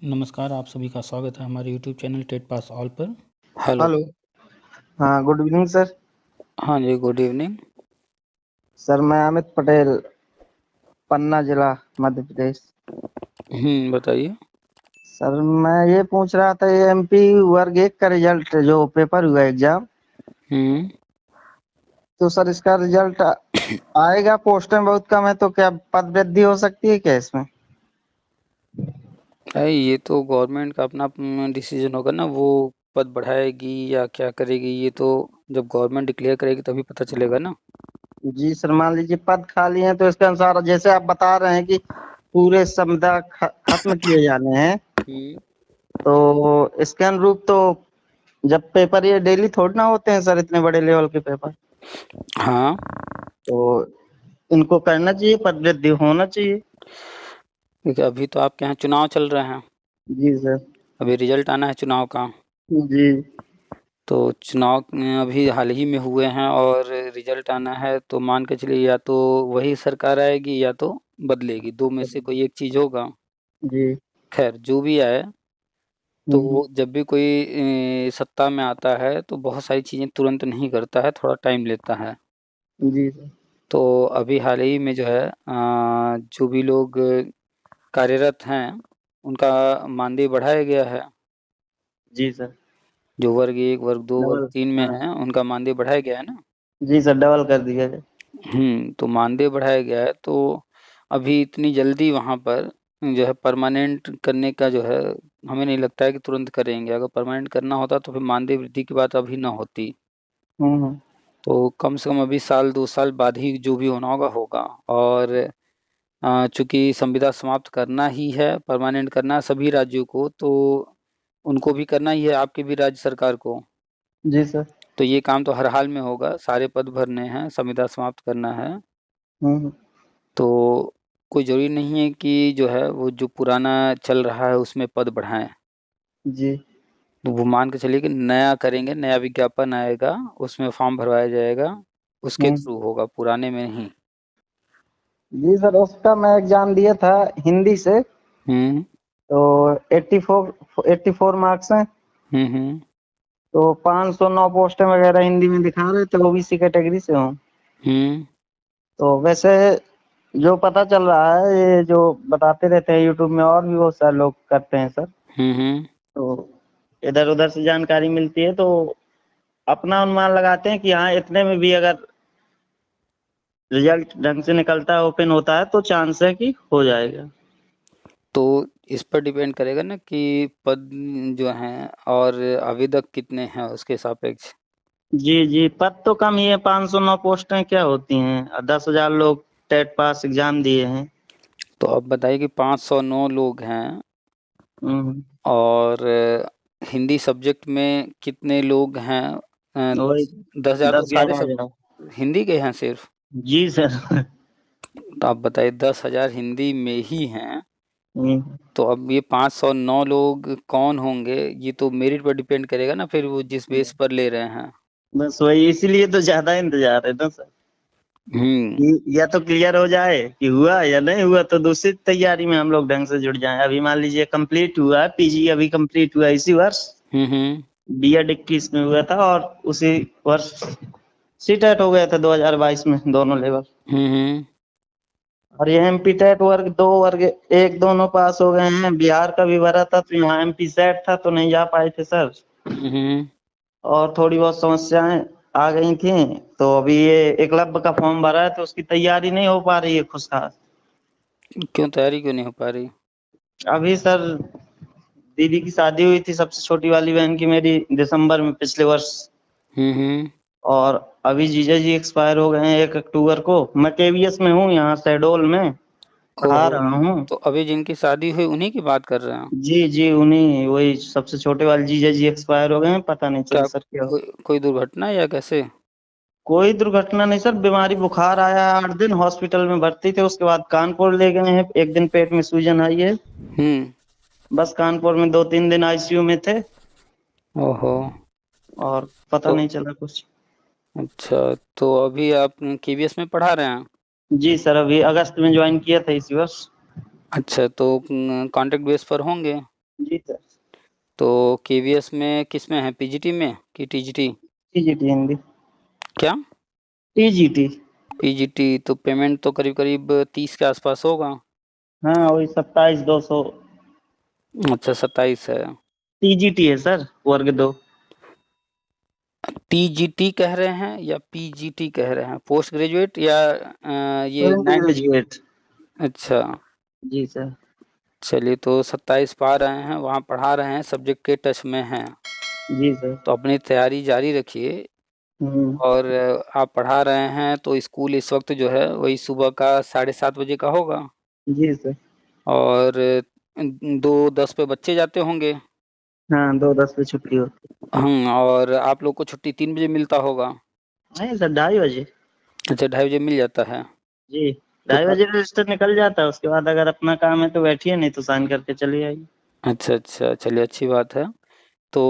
नमस्कार, आप सभी का स्वागत है हमारे YouTube channel TET pass all पर। हेलो। हेलो। हाँ, गुड इवनिंग सर। हाँ जी, गुड इवनिंग। सर मैं अमित पटेल, पन्ना जिला, मध्य प्रदेश। बताइए। सर मैं ये पूछ रहा था, ये एमपी वर्ग 1 का रिजल्ट जो पेपर हुआ एग्जाम, हम्म तो सर इसका रिजल्ट आएगा। पोस्टें बहुत कम है, तो क्या पद वृद्धि हो सकती है क्या इसमें? अरे ये तो गवर्नमेंट का अपना डिसीजन होगा ना, वो पद बढ़ाएगी या क्या करेगी, ये तो जब गवर्नमेंट डिक्लेयर करेगी तभी पता चलेगा ना। जी सर, मान लीजिए पद खाली हैं, तो इसके अनुसार जैसे आप बता रहे हैं कि पूरे संविदा खत्म किए जाने हैं, हम्म तो इसके अनुरूप तो जब पेपर ये डेली थोड़ी ना होते हैं सर, इतने बड़े लेवल के पेपर, हाँ, तो इनको करना चाहिए, पद वृद्धि होना चाहिए। क्योंकि अभी तो आपके यहाँ चुनाव चल रहे हैं। जी सर। अभी रिजल्ट आना है चुनाव का। जी। तो चुनाव अभी हाल ही में हुए हैं और रिजल्ट आना है, तो मान के चलिए या तो वही सरकार आएगी या तो बदलेगी, दो में से कोई एक चीज होगा। जी। खैर जो भी आए, तो हम्म। वो जब भी कोई सत्ता में आता है तो बहुत सारी चीजें तुरंत नहीं करता है, थोड़ा टाइम लेता है। जी सर। तो अभी हाल ही में जो है जो भी लोग कार्यरत हैं उनका मानदेय बढ़ाया गया है। जी सर। जो वर्ग 1, वर्ग 2, वर्ग डबल। 3 में हाँ। है उनका मानदेय बढ़ाया गया है ना। जी सर, डबल कर दिया है। तो मानदेय बढ़ाया गया है, तो अभी इतनी जल्दी वहाँ पर जो है परमानेंट करने का जो है, हमें नहीं लगता है कि तुरंत करेंगे। अगर परमानेंट करना होता तो फिर मानदेय वृद्धि की बात अभी ना होती। हम्म। तो कम से कम अभी साल 2 साल बाद ही जो भी होना होगा होगा। और चूंकि संविदा समाप्त करना ही है, परमानेंट करना है सभी राज्यों को, तो उनको भी करना ही है, आपके भी राज्य सरकार को। जी सर। तो ये काम तो हर हाल में होगा, सारे पद भरने हैं, संविदा समाप्त करना है। हम्म। तो कोई ज़रूरी नहीं है कि जो है वो जो पुराना चल रहा है उसमें पद बढ़ाएँ। जी। तो वो मान के चलिए कि नया करेंगे, नया विज्ञापन आएगा, उसमें फॉर्म भरवाया जाएगा, उसके हम्म। थ्रू होगा, पुराने में नहीं। जी सर, उसका मैं एग्जाम दिया था हिंदी से, हुँ, तो 84 मार्क्स हैं। हुँ, हुँ, तो 509 पोस्टें वगैरह हिंदी में दिखा रहे थे, ओबीसी कैटेगरी से हूँ। हुँ, तो वैसे जो पता चल रहा है, ये जो बताते रहते हैं यूट्यूब में, और भी बहुत सारे लोग करते हैं सर, हुँ, हुँ। तो इधर उधर से जानकारी मिलती है, तो अपना अनुमान लगाते हैं कि हाँ, इतने में भी अगर रिजल्ट ढंग से निकलता है, ओपन होता है, तो चांस है कि हो जाएगा। तो इस पर डिपेंड करेगा ना कि पद जो हैं और आवेदक कितने हैं उसके सापेक्ष। जी जी, पद तो कम ही है, 509 पोस्टें क्या होती हैं, 10,000 लोग टेट पास एग्जाम दिए हैं। तो अब बताइए कि 509 लोग हैं हम्म। और हिंदी सब्जेक्ट में कितने लोग हैं? वही 10,000 तो दस सारे ग्यारह सब हजार हिंदी के हैं सिर्फ। जी सर। तो आप बताइए 10,000 हिंदी में ही हैं, हम्म। तो अब ये 509 लोग कौन होंगे? ये तो मेरिट पर डिपेंड करेगा ना, फिर वो जिस बेस पर ले रहे हैं। बस वही, इसीलिए तो ज्यादा इंतजार है ना सर, हम्म कि या तो क्लियर हो जाए कि हुआ, या नहीं हुआ तो दूसरी तैयारी में हम लोग ढंग से जुट जाएं। अभी मान लीजिए कंप्लीट हुआ है, पीजी अभी कंप्लीट हुआ है इसी वर्ष, हम्म बीएड 21 में हुआ था, और उसी वर्ष सीटेट हो गया था 2022 में, दोनों लेवल। हम्म और ये एमपी टेट वर्ग 2, वर्ग 1 दोनों पास हो गए हैं। बिहार का भी भरा था, तो यहाँ एमपी सेट था, तो नहीं जा पाए थे सर, हम्म और थोड़ी बहुत समस्याएं आ गई थी। तो अभी ये एकलव्य का फॉर्म भरा है, तो उसकी तैयारी नहीं हो पा रही है खुशखास। क्यों तैयारी क्यों नहीं हो पा रही? अभी सर दीदी की शादी हुई थी, सबसे छोटी वाली बहन की, मेरी दिसंबर में पिछले वर्ष, हम्म। और अभी जीजा जी एक्सपायर हो गए हैं 1 अक्टूबर को। मैं केवीएस में हूँ, यहाँ शहडोल में पढ़ा ओहो, रहा हूँ। तो अभी जिनकी शादी हुई उन्हीं की बात कर रहे हैं? जी जी, उन्हीं, वही सबसे छोटे वाले जीजा जी एक्सपायर हो गए हैं, पता नहीं क्या चला सर क्या हुआ। कोई दुर्घटना या कैसे? कोई दुर्घटना नहीं सर, बीमारी, बुखार आया, 8 दिन हॉस्पिटल में भर्ती थे, उसके बाद कानपुर ले गए हैं, 1 दिन पेट में सूजन आई है, हम्म बस कानपुर में 2-3 दिन आईसीयू में थे, ओहो। और पता तो नहीं चला कुछ। अच्छा, तो अभी आप केवीएस में पढ़ा रहे हैं? जी सर, अभी अगस्त में ज्वाइन किया था इसी वर्ष। अच्छा, तो कॉन्ट्रैक्ट बेस पर होंगे? तो केवीएस में किस में है, पीजीटी में कि टीजीटी? टीजीटी हिंदी। क्या? टीजीटी। पीजीटी। तो पेमेंट तो करीब करीब 30 के आसपास होगा। हाँ वही 27,200। अच्छा, 27 है। टीजीटी है सर, वर्ग 2। टीजीटी कह रहे हैं या पीजीटी कह रहे हैं, पोस्ट ग्रेजुएट या ये पोस्ट 9? ग्रेजुएट। अच्छा, जी सर। चलिए, तो 27 पा रहे हैं, वहाँ पढ़ा रहे हैं, सब्जेक्ट के टच में हैं, जी सर। तो अपनी तैयारी जारी रखिए। हम्म। और आप पढ़ा रहे हैं तो स्कूल इस वक्त जो है वही सुबह का 7:30 बजे का होगा, जी सर। और 2:10 पे बच्चे जाते होंगे। हाँ 2:10 पे छुट्टी होती और आप लोग को छुट्टी 3 बजे मिलता होगा। है। नहीं सर 2:30 बजे। अच्छा, 2:30 बजे मिल जाता है। जी। तो 2:30 बजे रजिस्टर निकल जाता है, उसके बाद अगर अपना काम है तो बैठिए, नहीं तो साइन करके चली आइए। अच्छा अच्छा, चलिए, अच्छी बात है। तो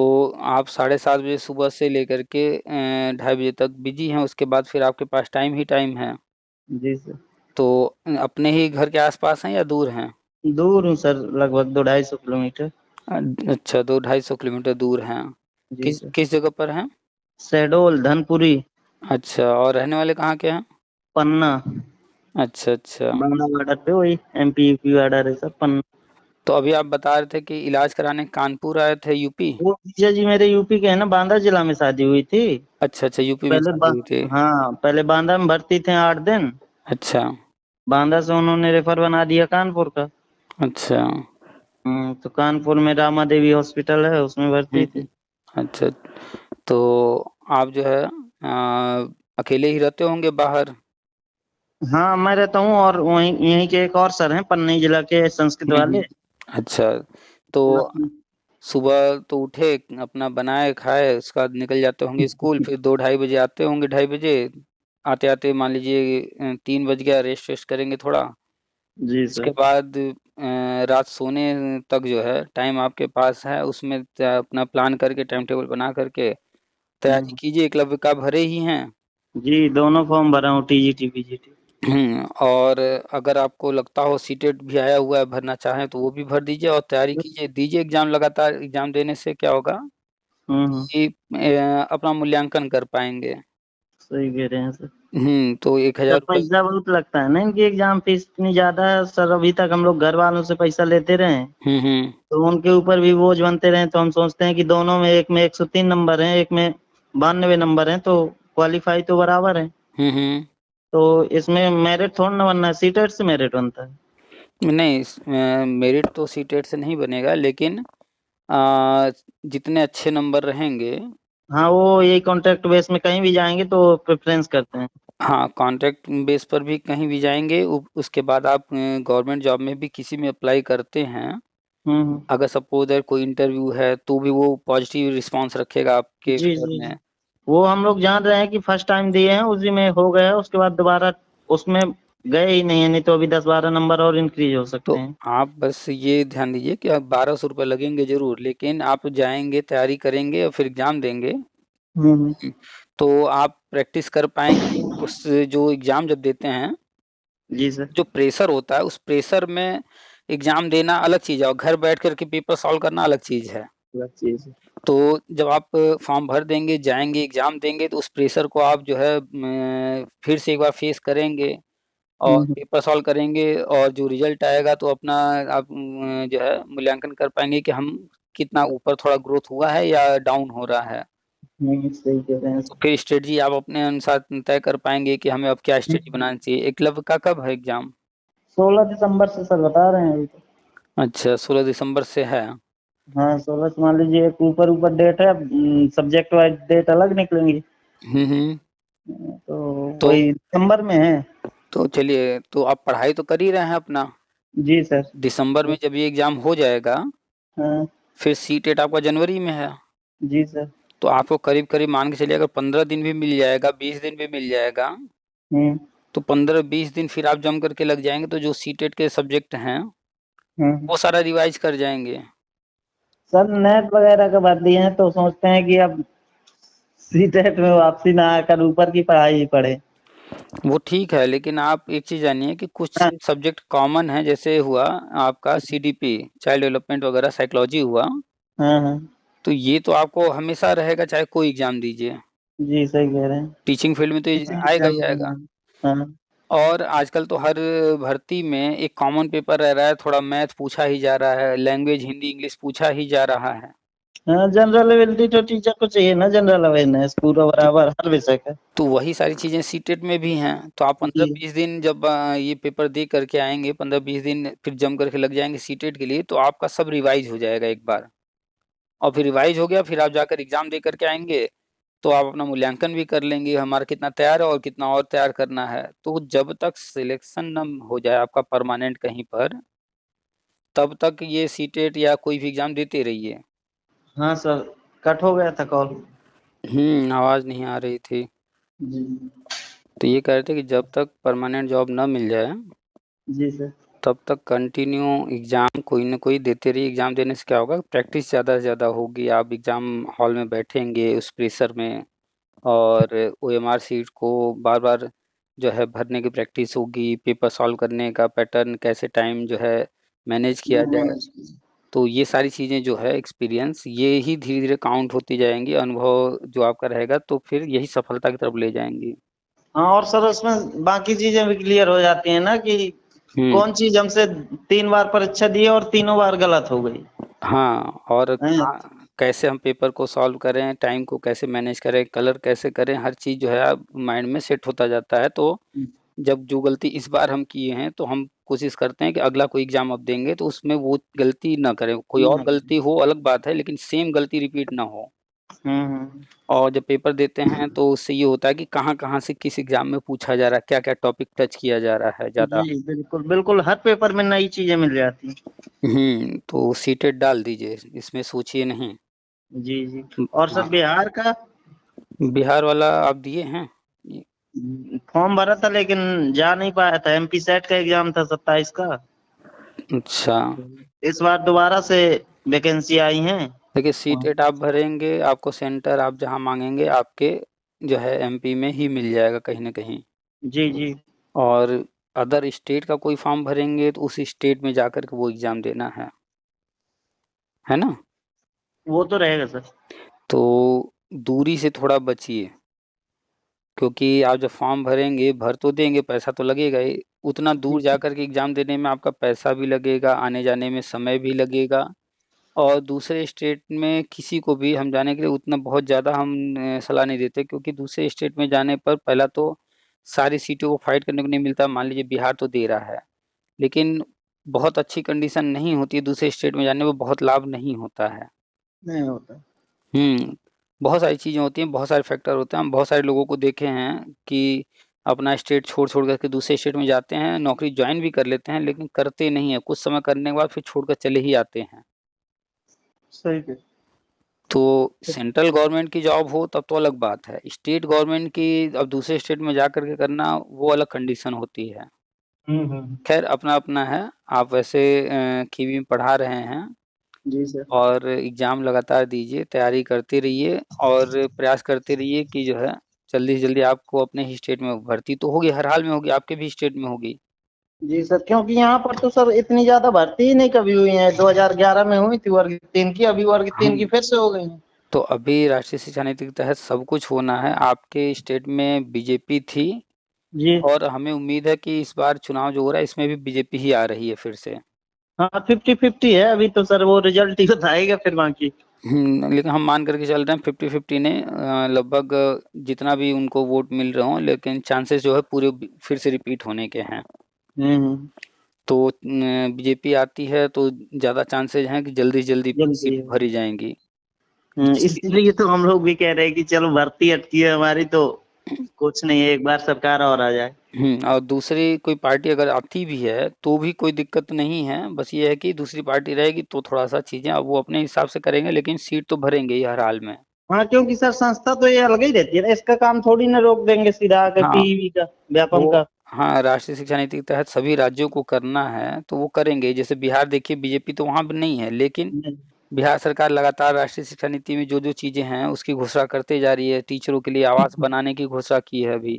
आप 7:30 बजे सुबह से लेकर के 2:30 बजे तक बिजी हैं, उसके बाद फिर आपके पास टाइम ही टाइम है। जी सर। तो अपने ही घर के आसपास हैं या दूर हैं? दूर हूँ सर, लगभग 200-250 किलोमीटर। अच्छा, 200-250 किलोमीटर दूर हैं। जी किस सर। किस जगह पर हैं? शहडोल, धनपुरी। अच्छा, और रहने वाले कहाँ के हैं? पन्ना। अच्छा अच्छा। बांग्ला बॉर्डर पे, वही एमपी यूपी बॉर्डर है सर, पन्ना। तो अभी आप बता रहे थे कि इलाज कराने कानपुर आए थे, यूपी? वो जीजा जी मेरे यूपी के हैं ना, बांदा जिला में शादी हुई थी। अच्छा अच्छा, यूपी में पहले शादी हुई थी। हाँ पहले बांदा में भर्ती थे 8 दिन। अच्छा बांदा से उन्होंने रेफर बना दिया कानपुर का। अच्छा। तो कानपुर में रामा देवी हॉस्पिटल है, उसमें भर्ती हम्म, थे। अच्छा। तो आप जो है अकेले ही रहते होंगे बाहर? हाँ मैं रहता हूँ, और वहीं यहीं के एक और सर हैं पन्नी जिला के, संस्कृत वाले। अच्छा। तो हाँ। सुबह तो उठे, अपना बनाए खाए, उसके बाद निकल जाते होंगे स्कूल, फिर 2-2:30 बजे आते होंगे, 2:30 बजे आते आते मान लीजिए 3 बज गया, रेस्ट वेस्ट करेंगे थोड़ा। जी उसके सर। बाद रात सोने तक जो है टाइम आपके पास है, उसमें अपना प्लान करके, टाइम टेबल बना करके तैयारी हम्म। कीजिए। एकलव्य का भरे ही हैं? जी दोनों फॉर्म भरा हूँ, टीजीटी पीजीटी। और अगर आपको लगता हो सीटेट भी आया हुआ है, भरना चाहें तो वो भी भर दीजिए और तैयारी कीजिए, दीजिए एग्जाम। लगातार एग्जाम देने से क्या होगा हम्म। कि अपना मूल्यांकन कर पाएंगे। सही कह रहे हैं सर। तो सर 1,000 रुपये। पैसा बहुत लगता है ना इनकी, एग्जाम फीस इतनी ज्यादा है सर, अभी तक हम लोग घर वालों से पैसा लेते रहे हैं, हम्म। तो उनके ऊपर भी बोझ बनते रहे, तो हम सोचते हैं कि दोनों में, एक में 103 नंबर हैं, एक में 92 नंबर हैं, तो क्वालिफाई तो बराबर है। हम्म। तो इसमें मेरिट थोड़ा ना बनना है, सीटेट से मेरिट बनता है। नहीं, मेरिट तो सीटेट से नहीं बनेगा, लेकिन अ, जितने अच्छे नंबर रहेंगे। हाँ वो यही कॉन्ट्रैक्ट बेस में कहीं भी जाएंगे तो प्रेफरेंस करते हैं। हाँ, कॉन्ट्रैक्ट बेस पर भी कहीं भी जाएंगे, उसके बाद आप गवर्नमेंट जॉब में भी किसी में अप्लाई करते हैं, हम्म। अगर सपोज अगर कोई इंटरव्यू है तो भी वो पॉजिटिव रिस्पांस रखेगा आपके जी फेवर जी में। जी। वो हम लोग जान रहे हैं कि फर्स्ट टाइम दिए हैं, उसी में हो गया, उसके बाद दोबारा उसमें गए ही नहीं है, नहीं तो अभी 10-12 नंबर और इंक्रीज हो तो सकते हैं। आप बस ये ध्यान दीजिए कि आप 1,200 रुपये लगेंगे जरूर, लेकिन आप जाएंगे, तैयारी करेंगे और फिर एग्जाम देंगे। हम्म। तो आप प्रैक्टिस कर पाएंगे उस, जो एग्जाम जब देते हैं, जी सर। जो प्रेशर होता है, उस प्रेशर में एग्जाम देना अलग चीज़ है और घर बैठ करके पेपर सॉल्व करना अलग चीज़ है। अलग चीज है। तो जब आप फॉर्म भर देंगे, जाएंगे, एग्जाम देंगे, तो उस प्रेशर को आप जो है फिर से एक बार फेस करेंगे और हम्म। पेपर सॉल्व करेंगे, और जो रिजल्ट आएगा तो अपना आप जो है मूल्यांकन कर पाएंगे कि हम कितना ऊपर थोड़ा ग्रोथ हुआ है या डाउन हो रहा है। सही कह रहे हैं तो सर। फिर स्ट्रेटजी आप अपने अनुसार तय कर पाएंगे कि हमें अब क्या स्ट्रेटजी बनानी चाहिए। एकलव्य का कब है एग्जाम? 16 दिसंबर से सर बता रहे हैं अभी तो। अच्छा, 16 दिसंबर से है। हाँ 16 से मान लीजिए, एक ऊपर ऊपर डेट है, सब्जेक्ट वाइज डेट अलग निकलेंगी। हम्म। तो तो वही दिसंबर में है। तो चलिए, तो आप पढ़ाई तो कर ही रहे हैं अपना। जी सर। दिसंबर में जब ये एग्जाम हो जाएगा, हाँ। फिर सीटेट आपका जनवरी में है, जी सर। तो आपको करीब करीब मान के चलिए, अगर 15 दिन भी मिल जाएगा, 20 दिन भी मिल जाएगा, हम्म। तो 15-20 दिन फिर आप जम करके लग जाएंगे, तो जो सीटेट के सब्जेक्ट हैं हम्म। वो सारा रिवाइज कर जाएंगे। सर नेट वगैरह का बात दिए हैं, तो सोचते हैं कि अब सीटेट में वापसी ना आकर ऊपर की पढ़ाई ही पढ़े। वो ठीक है, लेकिन आप एक चीज जानिए कि कुछ हाँ। सब्जेक्ट कॉमन है, जैसे हुआ आपका सीडीपी, चाइल्ड डेवलपमेंट वगैरह, साइकोलॉजी हुआ, हाँ हाँ। तो ये तो आपको हमेशा रहेगा, चाहे कोई एग्जाम दीजिए। जी सही कह रहे हैं। टीचिंग फील्ड में तो ये किसी आएगा एग्जाम ही में आएगा। हाँ। और आजकल तो हर भर्ती में एक कॉमन पेपर रह रहा है, थोड़ा मैथ पूछा ही जा रहा है, लैंग्वेज हिंदी इंग्लिश पूछा ही जा रहा है। हाँ, जनरल एबिलिटी तो टीचर को चाहिए ना, जनरल अवेयरनेस पूरा तो बराबर हर विषय का। तो वही सारी चीजें सीटेट में भी हैं। तो आप पंद्रह जी। बीस दिन जब ये पेपर दे करके आएंगे, 15-20 दिन फिर जम करके लग जाएंगे सीटेट के लिए, तो आपका सब रिवाइज हो जाएगा एक बार। और फिर रिवाइज हो गया, फिर आप जाकर एग्जाम दे करके आएंगे, तो आप अपना मूल्यांकन भी कर लेंगे हमारा कितना तैयार है और कितना और तैयार करना है। तो जब तक सिलेक्शन न हो जाए आपका परमानेंट कहीं पर, तब तक ये सीटेट या कोई भी एग्जाम देते रहिए। हाँ सर, कट हो गया था कॉल। आवाज नहीं आ रही थी। जी। तो ये कह रहे थे कि जब तक परमानेंट जॉब न मिल जाए, जी सर। तब तक कंटिन्यू एग्जाम कोई ना कोई देते रहिए। एग्जाम देने से क्या होगा, प्रैक्टिस ज़्यादा से ज़्यादा होगी, आप एग्जाम हॉल में बैठेंगे उस प्रेशर में, और ओएमआर सीट को बार बार जो है भरने की प्रैक्टिस होगी, पेपर सॉल्व करने का पैटर्न, कैसे टाइम जो है मैनेज किया जाए। मैनेज कीजिए। तो ये सारी चीज़ें जो है एक्सपीरियंस, ये ही धीरे धीरे काउंट होती जाएंगी, अनुभव जो आपका रहेगा, तो फिर यही सफलता की तरफ ले जाएंगी। हाँ, और सर उसमें बाकी चीजें भी क्लियर हो जाती हैं ना, कि हम्म। कौन चीज हमसे 3 बार परीक्षा दी और तीनों बार गलत हो गई हाँ, और है। कैसे हम पेपर को सॉल्व करें, टाइम को कैसे मैनेज करें, कलर कैसे करें, हर चीज़ जो है आप माइंड में सेट होता जाता है। तो जब जो गलती इस बार हम किए हैं, तो हम कोशिश करते हैं कि अगला कोई एग्जाम अब देंगे तो उसमें वो गलती ना करें। कोई और गलती हो अलग बात है, लेकिन सेम गलती रिपीट ना हो। हम्म। और जब पेपर देते हैं तो उससे ये होता है कि कहाँ कहाँ से किस एग्जाम में पूछा जा रहा है, क्या क्या टॉपिक टच किया जा रहा है ज़्यादा। जी बिल्कुल बिल्कुल, हर पेपर में नई चीजें मिल जाती हैं। तो सीटेट डाल दीजिए, इसमें सोचिए नहीं। जी जी। और सर हाँ, बिहार का बिहार वाला आप दिए हैं? फॉर्म भरा था, लेकिन जा नहीं पाया था। एमपी सेट का एग्जाम था 27 का। अच्छा। इस बार दोबारा से वैकेंसी आई हैं। देखिए, सीटेट आप भरेंगे, आपको सेंटर आप जहाँ मांगेंगे आपके जो है एमपी में ही मिल जाएगा कहीं ना कहीं। जी जी। और अदर स्टेट का कोई फॉर्म भरेंगे तो उस स्टेट में जाकर के वो एग्जाम देना है ना। वो तो रहेगा सर। तो दूरी से थोड़ा बचिए, क्योंकि आप जब फॉर्म भरेंगे, भर तो देंगे, पैसा तो लगेगा ही। उतना जी दूर जाकर के एग्जाम देने में आपका पैसा भी लगेगा, आने जाने में समय भी लगेगा। और दूसरे स्टेट में किसी को भी हम जाने के लिए उतना बहुत ज़्यादा हम सलाह नहीं देते, क्योंकि दूसरे स्टेट में जाने पर पहला तो सारी सीटों को फाइट करने को नहीं मिलता। मान लीजिए बिहार तो दे रहा है, लेकिन बहुत अच्छी कंडीशन नहीं होती है, दूसरे स्टेट में जाने में बहुत लाभ नहीं होता है। नहीं होता। बहुत सारी चीज़ें होती हैं, बहुत सारे फैक्टर होते हैं। हम बहुत सारे लोगों को देखे हैं कि अपना स्टेट छोड़ छोड़ करके दूसरे स्टेट में जाते हैं, नौकरी ज्वाइन भी कर लेते हैं, लेकिन करते नहीं है, कुछ समय करने के बाद फिर छोड़कर चले ही आते हैं। सही है। तो सेंट्रल गवर्नमेंट की जॉब हो तब तो अलग बात है, स्टेट गवर्नमेंट की अब दूसरे स्टेट में जा करके करना वो अलग कंडीशन होती है। हम्म। खैर, अपना अपना है। आप वैसे कीवी में पढ़ा रहे हैं, जी सर। और एग्जाम लगातार दीजिए, तैयारी करते रहिए, और प्रयास करते रहिए कि जो है जल्दी से जल्दी आपको अपने ही स्टेट में भर्ती तो होगी, हर हाल में होगी, आपके भी स्टेट में होगी। जी सर, क्योंकि यहाँ पर तो सर इतनी ज्यादा भर्ती ही नहीं कभी हुई है। 2011 में हुई थी वर्ग 3 की, अभी वर्ग 3 की हम फिर से हो गई है। तो अभी राष्ट्रीय शिक्षा नीति के तहत सब कुछ होना है। आपके स्टेट में बीजेपी थी, जी। और हमें उम्मीद है कि इस बार चुनाव जो हो रहा है इसमें भी बीजेपी ही आ रही है फिर से। हाँ, 50-50 है अभी तो सर, वो रिजल्ट ही बताएगा फिर बाकी। लेकिन हम मान करके चल रहे हैं 50-50 ने लगभग जितना भी उनको वोट मिल रहे हो, लेकिन चांसेस जो है पूरे फिर से रिपीट होने के हैं। हम्म। तो बीजेपी आती है तो ज़्यादा चांसेस हैं कि जल्दी से जल्दी जल्दी सीट है। भरी जाएंगी। इसलिए तो हम लोग भी कह रहे हैं कि चलो भर्ती अटकी है हमारी, तो कुछ नहीं है, एक बार सरकार और आ जाए। और दूसरी कोई पार्टी अगर आती भी है तो भी कोई दिक्कत नहीं है, बस ये है कि दूसरी पार्टी रहेगी तो थोड़ा सा चीजें अब वो अपने हिसाब से करेंगे, लेकिन सीट तो भरेंगे ही हर हाल में। हाँ, क्योंकि सर संस्था तो ये अलग ही रहती है ना, इसका काम थोड़ी ना रोक देंगे सीधा आके हाँ, पीईवी का, व्यापम वो का। हाँ, राष्ट्रीय शिक्षा नीति के तहत सभी राज्यों को करना है तो वो करेंगे। जैसे बिहार देखिए, बीजेपी तो वहां पर नहीं है, लेकिन बिहार सरकार लगातार राष्ट्रीय शिक्षा नीति में जो जो चीजें हैं उसकी घोषणा करते जा रही है। टीचरों के लिए आवास बनाने की घोषणा की है अभी।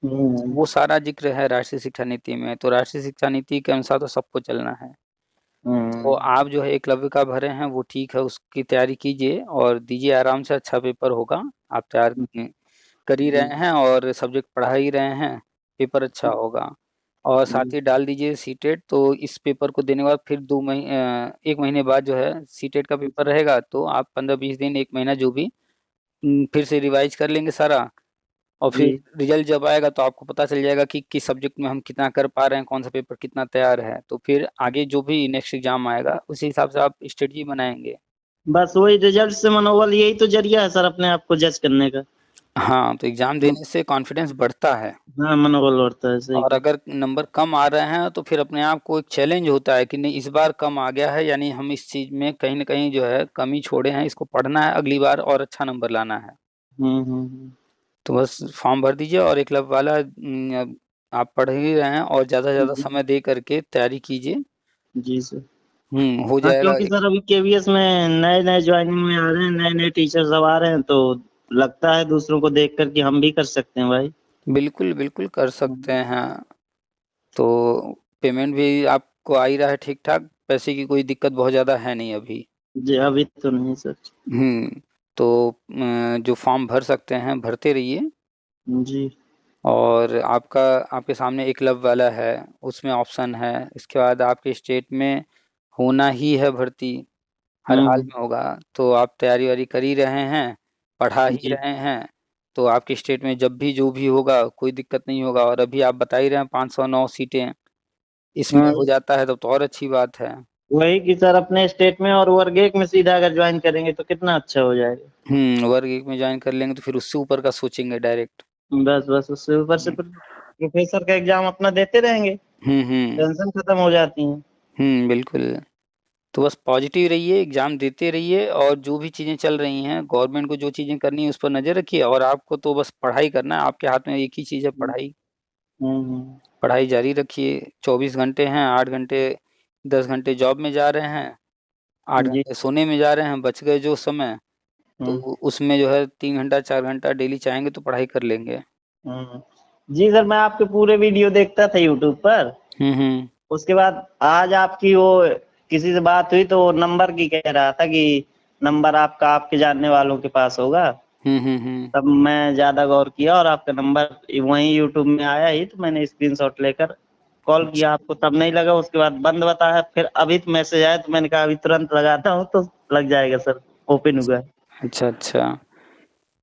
हम्म। वो सारा जिक्र है राष्ट्रीय शिक्षा नीति में, तो राष्ट्रीय शिक्षा नीति के अनुसार तो सबको चलना है। तो आप जो है एकलव्य का भरे हैं वो ठीक है, उसकी तैयारी कीजिए और दीजिए आराम से, अच्छा पेपर होगा। आप तैयार कर ही जी रहे हैं और सब्जेक्ट पढ़ा ही रहे हैं, पेपर अच्छा होगा। और साथ जी ही डाल दीजिए सीटेट, तो इस पेपर को देने के बाद फिर 1 महीने बाद जो है सीटेट का पेपर रहेगा, तो आप 15-20 दिन 1 महीना जो भी फिर से रिवाइज कर लेंगे सारा, और जी। फिर रिजल्ट जब आएगा तो आपको पता चल जाएगा कि किस सब्जेक्ट में हम कितना कर पा रहे हैं, कौन सा पेपर कितना तैयार है, तो फिर आगे जो भी नेक्स्ट एग्जाम आएगा उसी हिसाब से आप स्ट्रेटजी बनाएंगे। बस वही रिजल्ट से मनोबल, यही तो जरिया है सर अपने आप को जज करने का। हाँ, तो एग्जाम देने से कॉन्फिडेंस बढ़ता है। हाँ, मनोबल बढ़ता है, सही और कहा। अगर नंबर कम आ रहे हैं तो फिर अपने आप को एक चैलेंज होता है कि नहीं, इस बार कम आ गया है, यानी हम इस चीज में कहीं ना कहीं जो है कमी छोड़े हैं, इसको पढ़ना है, अगली बार और अच्छा नंबर लाना है। तो बस फॉर्म भर दीजिए और एक लब वाला आप पढ़ ही रहे हैं और ज्यादा से ज्यादा जी समय दे करके तैयारी कीजिए। जी सर। हो हाँ, जाएगा। क्योंकि सर अभी केवीएस में नए नए ज्वाइनिंग में आ रहे हैं, नए नए टीचर सब आ रहे हैं, तो लगता है दूसरों को देख कर कि हम भी कर सकते हैं भाई। बिल्कुल बिल्कुल कर सकते हैं। तो पेमेंट भी आपको आ ही रहा है ठीक ठाक, पैसे की कोई दिक्कत बहुत ज्यादा है नहीं अभी। जी अभी तो नहीं सर। तो जो फॉर्म भर सकते हैं भरते रहिए। जी और आपके सामने एकलव्य वाला है, उसमें ऑप्शन है, इसके बाद आपके स्टेट में होना ही है भर्ती, हर हाल हम्म। में होगा। तो आप तैयारी वारी कर ही रहे हैं, पढ़ा ही जी रहे हैं, तो आपके स्टेट में जब भी जो भी होगा कोई दिक्कत नहीं होगा। और अभी आप बता ही रहे हैं 509 सीटें इसमें हाँ, हो जाता है, तो और अच्छी बात है। वही कि सर अपने स्टेट में और वर्ग एक में सीधा अगर ज्वाइन करेंगे तो कितना अच्छा हो जाएगा। वर्ग एक में ज्वाइन कर लेंगे तो फिर उससे ऊपर का सोचेंगे डायरेक्ट। बस बस उससे ऊपर से फिर प्रोफेसर का एग्जाम अपना देते रहेंगे, हम्म। टेंशन खत्म हो जाती है। बिल्कुल। तो बस पॉजिटिव रहिए, एग्जाम देते रहिए, और जो भी चीज़ें चल रही हैं गवर्नमेंट को जो चीज़ें करनी है उस पर नज़र रखिए, और आपको तो बस पढ़ाई करना है, आपके हाथ में एक ही चीज़ है, पढ़ाई। हम्म। पढ़ाई जारी रखिए, 24 घंटे हैं, 8 घंटे 10 घंटे जॉब में जा रहे हैं, आठ जी। घंटे सोने में जा रहे हैं, बच गए जो समय, तो हम्म। उसमें जो है 3 घंटा 4 घंटा डेली चाहेंगे तो पढ़ाई कर लेंगे। हम्म। जी सर, मैं आपके पूरे वीडियो देखता था यूट्यूब पर। हम्म। उसके बाद आज आपकी वो किसी से बात हुई तो वो नंबर की कह रहा था कि नंबर आपका आपके जानने वालों के पास होगा। हम्म। तब मैं ज्यादा गौर किया और आपका नंबर वहीं यूट्यूब में आया ही, तो मैंने स्क्रीनशॉट लेकर कॉल किया आपको। तब नहीं लगा, उसके बाद बंद बताया, फिर अभी तो मैसेज आया तो मैंने कहा अभी तुरंत लगाता हूँ तो लग जाएगा सर, ओपन हुआ है। अच्छा अच्छा।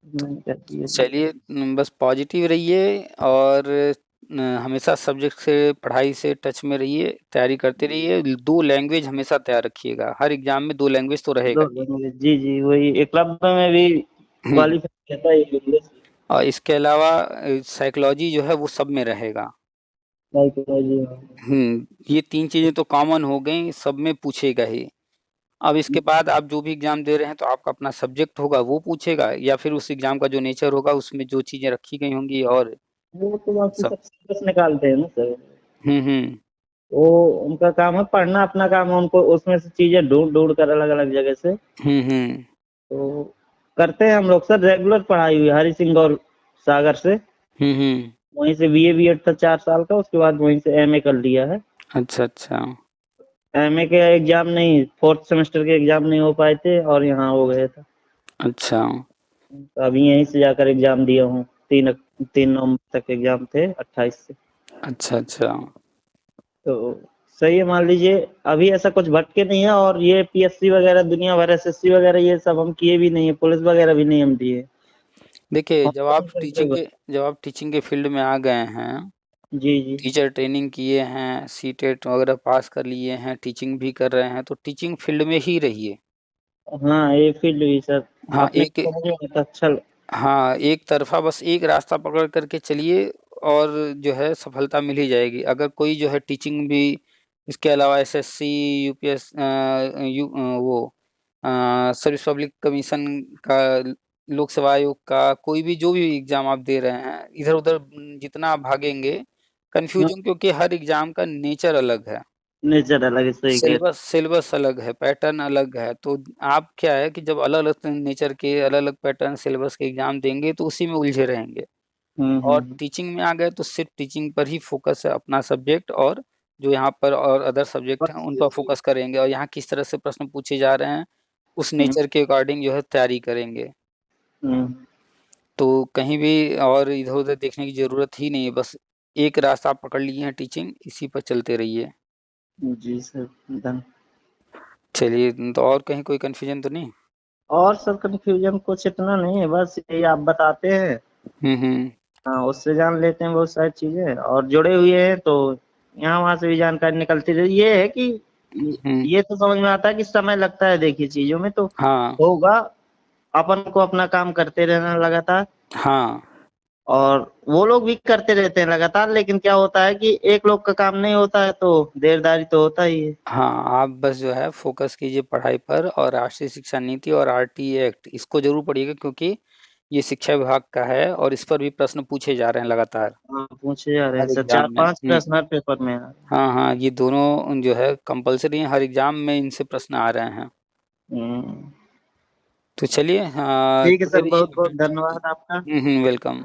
मैंने कहा ठीक है। चलिए, बस पॉजिटिव रहिए, और हमेशा सब्जेक्ट से पढ़ाई से टच में रहिए, तैयारी करते रहिए। 2 लैंग्वेज हमेशा तैयार रखिएगा, हर एग्जाम में 2 लैंग्वेज तो रहेगा ही। जी जी, वही एक क्लब में भी हम्म। क्वालिफाई रहता है इंग्लिश। और इसके अलावा साइकोलॉजी जो है वो सब में रहेगा। साइकोलॉजी। ये 3 चीजें तो कॉमन हो गई, सब में पूछेगा ही। अब इसके बाद आप जो भी एग्जाम दे रहे हैं तो आपका अपना सब्जेक्ट होगा वो पूछेगा, या फिर उस एग्जाम का जो नेचर होगा उसमें जो चीजें रखी गई होंगी और वो तो बाकी सब। सब सिलेबस निकालते हैं ना सर। हम्म। वो उनका काम है, पढ़ना अपना काम है, उनको उसमें से चीजें ढूंढ ढूंढ कर अलग अलग जगह से हम्म। तो करते हैं हम लोग सर। रेगुलर पढ़ाई हुई हरि सिंह और सागर से। हम्म। वहीं से बीए बीएड था 4 साल का, उसके बाद वहीं से एमए कर लिया है। अच्छा अच्छा। एमए के एग्जाम नहीं, फोर्थ सेमेस्टर के एग्जाम नहीं हो पाए थे और यहाँ हो गए थे। अच्छा तो अभी यहीं से जाकर एग्जाम दिया हूँ। 3 नवंबर तक एग्जाम थे, 28 से। अच्छा। अच्छा। तो सही है, मान लीजिए अभी ऐसा कुछ भटके नहीं है। और ये पीएससी वगैरह दुनिया भर, एसएससी वगैरह ये सब हम किए भी नहीं है, पुलिस वगैरह भी नहीं हम दिए। देखिए, जी जब आप टीचिंग के फील्ड में आ गए हैं, जी। टीचर ट्रेनिंग किए हैं, सीटेट वगैरह पास कर लिए हैं, टीचिंग भी कर रहे हैं, तो टीचिंग फील्ड में ही रहिए। हाँ, ये फील्ड भी सर हाँ अपने एक को मुझे बहुत अच्छा हाँ, एक तरफा बस एक रास्ता पकड़ करके चलिए, और जो है सफलता मिल ही जाएगी। अगर कोई जो है टीचिंग भी, इसके अलावा एसएससी, यूपीएस, वो सर्विस पब्लिक कमीशन का, लोक सेवा आयोग का, कोई भी जो भी एग्जाम आप दे रहे हैं, इधर उधर जितना आप भागेंगे कंफ्यूजन, क्योंकि हर एग्जाम का नेचर अलग है, नेचर अलग है, सही कह रहे। सिलेबस अलग है, पैटर्न अलग है। तो आप क्या है कि जब अलग अलग नेचर के, अलग अलग पैटर्न सिलेबस के एग्जाम देंगे तो उसी में उलझे रहेंगे। और हम्म। टीचिंग में आ गए तो सिर्फ टीचिंग पर ही फोकस है, अपना सब्जेक्ट और जो यहाँ पर और अदर सब्जेक्ट हैं उन पर बस फोकस करेंगे और यहाँ किस तरह से प्रश्न पूछे जा रहे हैं उस नेचर के अकॉर्डिंग जो है तैयारी करेंगे। तो कहीं भी और इधर-उधर देखने की ज़रूरत ही नहीं है, बस एक रास्ता आप पकड़ लिए हैं टीचिंग, इसी पर चलते रहिए। जी सर, डन। चलिए तो और कहीं कोई कन्फ्यूजन तो नहीं? और सर कन्फ्यूजन कुछ इतना नहीं है, बस यही आप बताते हैं, हुँ। हाँ, उससे जान लेते हैं बहुत सारी चीज़ें और जुड़े हुए हैं तो यहाँ-वहाँ से भी जानकारी निकलती रही। ये है कि हुँ। ये तो समझ में आता है कि समय लगता है देखिए चीज़ों में, तो हाँ। होगा, अपन को अपना काम करते रहना लगातार हाँ। और वो लोग भी करते रहते हैं लगातार, लेकिन क्या होता है कि एक लोग का काम नहीं होता है तो देरदारी तो होता ही है। हाँ, आप बस जो है फ़ोकस कीजिए पढ़ाई पर और राष्ट्रीय शिक्षा नीति और आरटीई एक्ट इसको ज़रूर पढ़िएगा क्योंकि ये शिक्षा विभाग का है और इस पर भी प्रश्न पूछे जा रहे हैं लगातार। हाँ, पूछे जा रहे हैं हर सर, एग्ज़ाम में। 4-5 प्रश्न हर पेपर में आ रहे हैं। हाँ, ये दोनों जो है कंपल्सरी है, हर एग्ज़ाम में इनसे प्रश्न आ रहे हैं। हुँ। तो चलिए ठीक है जुड़े सर, रहिए। बहुत-बहुत धन्यवाद आपका। वेलकम।